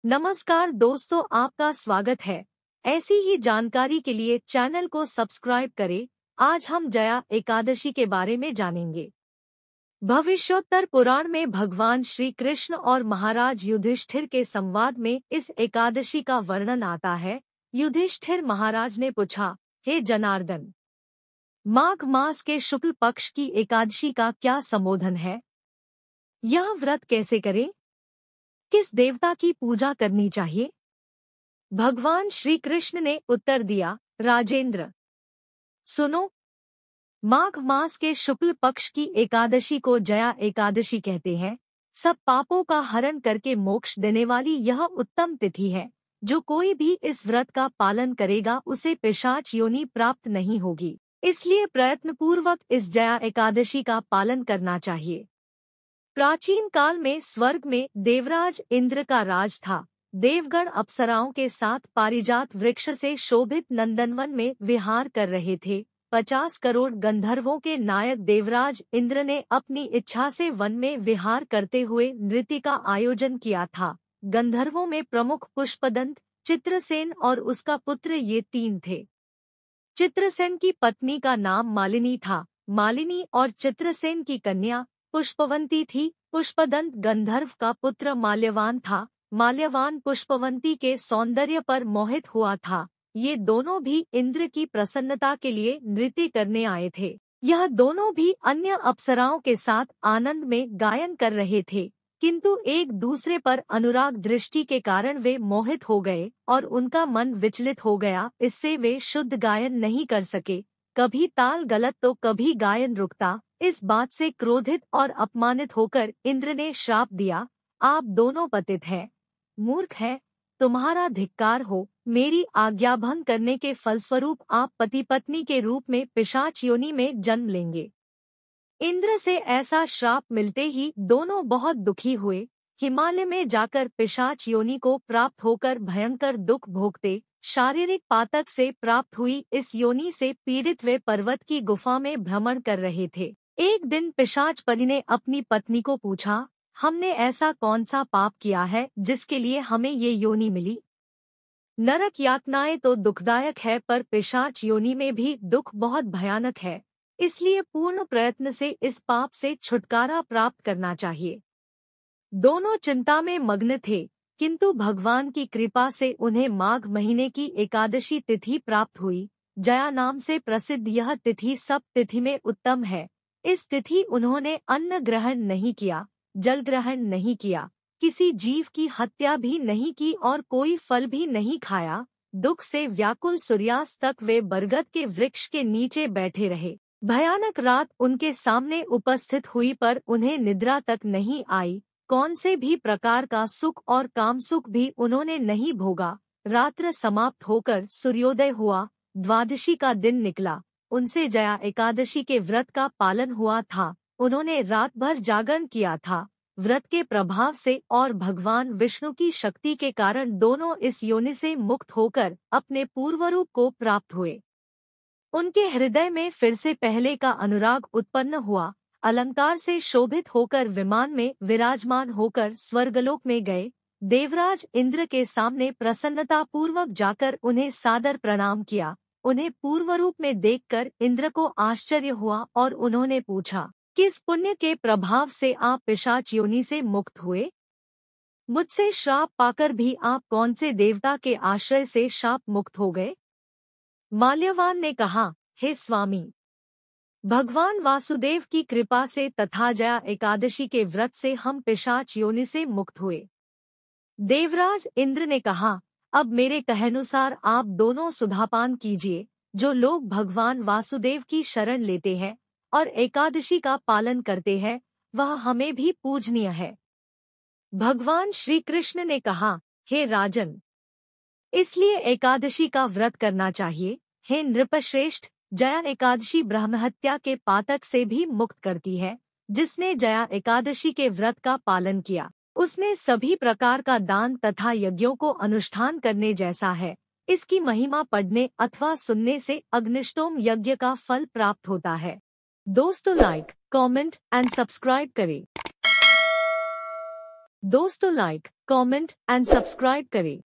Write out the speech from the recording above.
नमस्कार दोस्तों, आपका स्वागत है। ऐसी ही जानकारी के लिए चैनल को सब्सक्राइब करें। आज हम जया एकादशी के बारे में जानेंगे। भविष्योत्तर पुराण में भगवान श्री कृष्ण और महाराज युधिष्ठिर के संवाद में इस एकादशी का वर्णन आता है। युधिष्ठिर महाराज ने पूछा, हे जनार्दन, माघ मास के शुक्ल पक्ष की एकादशी का क्या संबोधन है? यह व्रत कैसे करें? किस देवता की पूजा करनी चाहिए? भगवान श्री कृष्ण ने उत्तर दिया, राजेंद्र, सुनो। माघ मास के शुक्ल पक्ष की एकादशी को जया एकादशी कहते हैं। सब पापों का हरण करके मोक्ष देने वाली यह उत्तम तिथि है। जो कोई भी इस व्रत का पालन करेगा उसे पिशाच योनि प्राप्त नहीं होगी। इसलिए प्रयत्नपूर्वक इस जया एकादशी का पालन करना चाहिए। प्राचीन काल में स्वर्ग में देवराज इंद्र का राज था। देवगण अप्सराओं के साथ पारिजात वृक्ष से शोभित नंदनवन में विहार कर रहे थे। 50 करोड़ गंधर्वों के नायक देवराज इंद्र ने अपनी इच्छा से वन में विहार करते हुए नृत्य का आयोजन किया था। गंधर्वों में प्रमुख पुष्पदंत, चित्रसेन और उसका पुत्र ये तीन थे। चित्रसेन की पत्नी का नाम मालिनी था। मालिनी और चित्रसेन की कन्या पुष्पवंती थी। पुष्पदंत गंधर्व का पुत्र माल्यवान था। माल्यवान पुष्पवंती के सौंदर्य पर मोहित हुआ था। ये दोनों भी इंद्र की प्रसन्नता के लिए नृत्य करने आए थे। यह दोनों भी अन्य अप्सराओं के साथ आनंद में गायन कर रहे थे, किंतु एक दूसरे पर अनुराग दृष्टि के कारण वे मोहित हो गए और उनका मन विचलित हो गया। इससे वे शुद्ध गायन नहीं कर सके। कभी ताल गलत तो कभी गायन रुकता। इस बात से क्रोधित और अपमानित होकर इंद्र ने श्राप दिया, आप दोनों पतित हैं, मूर्ख हैं, तुम्हारा धिक्कार हो। मेरी आज्ञाभंग करने के फलस्वरूप आप पति पत्नी के रूप में पिशाच योनि में जन्म लेंगे। इंद्र से ऐसा श्राप मिलते ही दोनों बहुत दुखी हुए। हिमालय में जाकर पिशाच योनि को प्राप्त होकर भयंकर दुख भोगते। शारीरिक पातक से प्राप्त हुई इस योनि से पीड़ित वे पर्वत की गुफा में भ्रमण कर रहे थे। एक दिन पिशाच परी ने अपनी पत्नी को पूछा, हमने ऐसा कौन सा पाप किया है जिसके लिए हमें ये योनि मिली? नरक यातनाएं तो दुखदायक है, पर पिशाच योनि में भी दुख बहुत भयानक है। इसलिए पूर्ण प्रयत्न से इस पाप से छुटकारा प्राप्त करना चाहिए। दोनों चिंता में मग्न थे, किंतु भगवान की कृपा से उन्हें माघ महीने की एकादशी तिथि प्राप्त हुई। जया नाम से प्रसिद्ध यह तिथि सब तिथि में उत्तम है। इस तिथि उन्होंने अन्न ग्रहण नहीं किया, जल ग्रहण नहीं किया, किसी जीव की हत्या भी नहीं की और कोई फल भी नहीं खाया। दुख से व्याकुल सूर्यास्त तक वे बरगद के वृक्ष के नीचे बैठे रहे। भयानक रात उनके सामने उपस्थित हुई, पर उन्हें निद्रा तक नहीं आई। कौन से भी प्रकार का सुख और काम सुख भी उन्होंने नहीं भोगा। रात्र समाप्त होकर सूर्योदय हुआ। द्वादशी का दिन निकला। उनसे जया एकादशी के व्रत का पालन हुआ था। उन्होंने रात भर जागरण किया था। व्रत के प्रभाव से और भगवान विष्णु की शक्ति के कारण दोनों इस योनि से मुक्त होकर अपने पूर्वरूप को प्राप्त हुए। उनके हृदय में फिर से पहले का अनुराग उत्पन्न हुआ। अलंकार से शोभित होकर विमान में विराजमान होकर स्वर्गलोक में गए। देवराज इंद्र के सामने प्रसन्नता पूर्वक जाकर उन्हें सादर प्रणाम किया। उन्हें पूर्वरूप में देखकर इंद्र को आश्चर्य हुआ और उन्होंने पूछा, किस पुण्य के प्रभाव से आप पिशाच योनि से मुक्त हुए? मुझसे श्राप पाकर भी आप कौन से देवता के आश्रय से शाप मुक्त हो गए? माल्यवान ने कहा, हे स्वामी, भगवान वासुदेव की कृपा से तथा जया एकादशी के व्रत से हम पिशाच योनि से मुक्त हुए। देवराज इंद्र ने कहा, अब मेरे कहानुसार आप दोनों सुधापान कीजिए। जो लोग भगवान वासुदेव की शरण लेते हैं और एकादशी का पालन करते हैं, वह हमें भी पूजनीय है। भगवान श्री कृष्ण ने कहा, हे राजन, इसलिए एकादशी का व्रत करना चाहिए। हे नृपश्रेष्ठ, जया एकादशी ब्रह्महत्या के पातक से भी मुक्त करती है। जिसने जया एकादशी के व्रत का पालन किया, उसने सभी प्रकार का दान तथा यज्ञों को अनुष्ठान करने जैसा है। इसकी महिमा पढ़ने अथवा सुनने से अग्निष्टोम यज्ञ का फल प्राप्त होता है। दोस्तों, लाइक, कमेंट एंड सब्सक्राइब करें। दोस्तों लाइक, कमेंट एंड सब्सक्राइब करें।